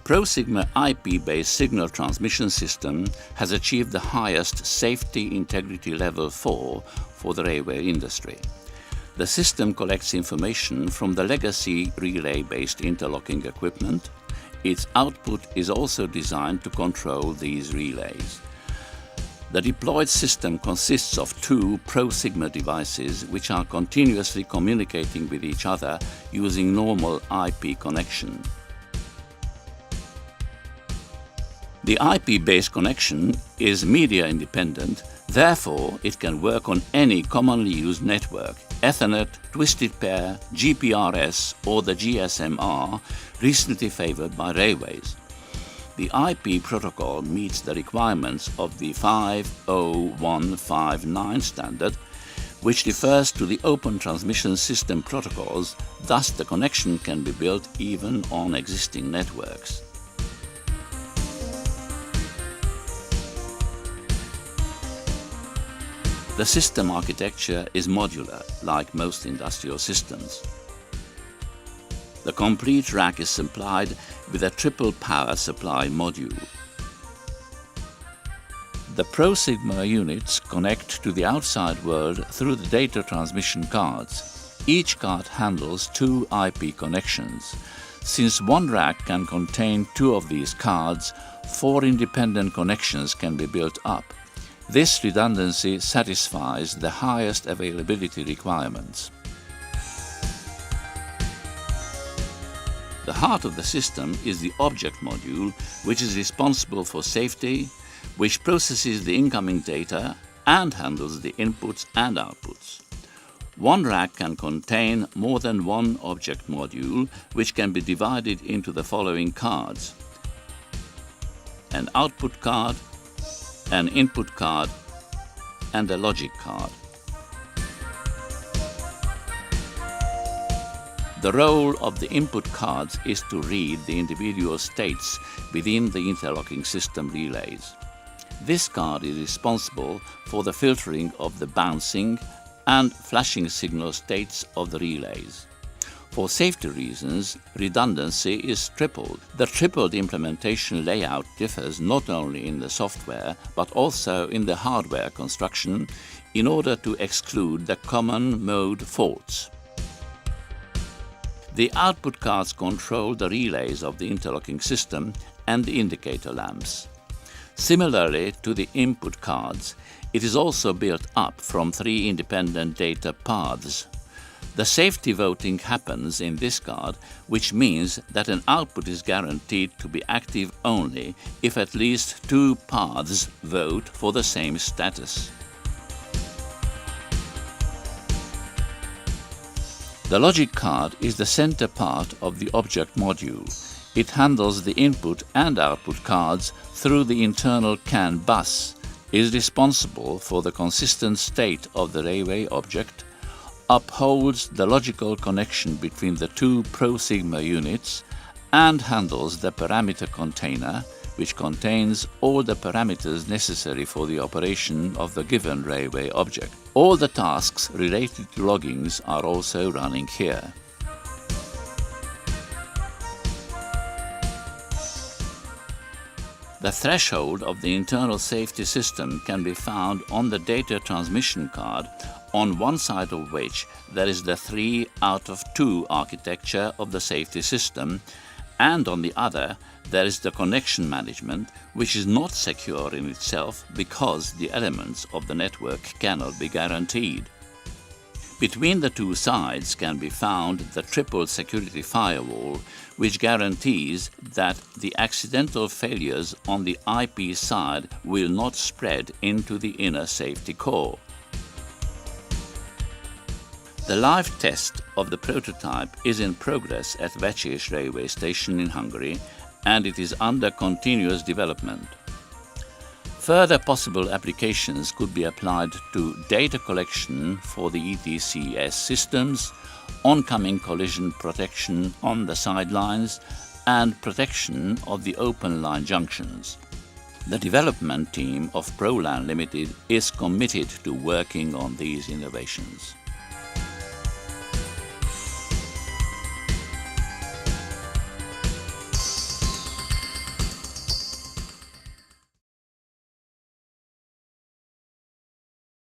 ProSigma IP-based signal transmission system has achieved the highest safety integrity level 4 for the railway industry. The system collects information from the legacy relay-based interlocking equipment. Its output is also designed to control these relays. The deployed system consists of two ProSigma devices which are continuously communicating with each other using normal IP connection. The IP-based connection is media independent, therefore it can work on any commonly used network, Ethernet, Twisted Pair, GPRS or the GSM-R, recently favoured by railways. The IP protocol meets the requirements of the 50159 standard, which refers to the Open Transmission System protocols, thus the connection can be built even on existing networks. The system architecture is modular, like most industrial systems. The complete rack is supplied with a triple power supply module. The ProSigma units connect to the outside world through the data transmission cards. Each card handles two IP connections. Since one rack can contain two of these cards, 4 independent connections can be built up. This redundancy satisfies the highest availability requirements. The heart of the system is the object module, which is responsible for safety, which processes the incoming data and handles the inputs and outputs. One rack can contain more than one object module, which can be divided into the following cards: an output card, an input card, and a logic card. The role of the input cards is to read the individual states within the interlocking system relays. This card is responsible for the filtering of the bouncing and flashing signal states of the relays. For safety reasons, redundancy is tripled. The tripled implementation layout differs not only in the software but also in the hardware construction in order to exclude the common mode faults. The output cards control the relays of the interlocking system and the indicator lamps. Similarly to the input cards, it is also built up from 3 independent data paths. The safety voting happens in this card, which means that an output is guaranteed to be active only if at least 2 paths vote for the same status. The logic card is the center part of the object module. It handles the input and output cards through the internal CAN bus, is responsible for the consistent state of the railway object, upholds the logical connection between the 2 ProSigma units, and handles the parameter container, which contains all the parameters necessary for the operation of the given railway object. All the tasks related to loggings are also running here. The threshold of the internal safety system can be found on the data transmission card, on one side of which there is the 3 out of 2 architecture of the safety system, and on the other there is the connection management, which is not secure in itself because the elements of the network cannot be guaranteed. Between the 2 sides can be found the triple security firewall, which guarantees that the accidental failures on the IP side will not spread into the inner safety core. The live test of the prototype is in progress at Vecsés railway station in Hungary, and it is under continuous development. Further possible applications could be applied to data collection for the ETCS systems, oncoming collision protection on the sidelines, and protection of the open line junctions. The development team of PROLAN Limited is committed to working on these innovations.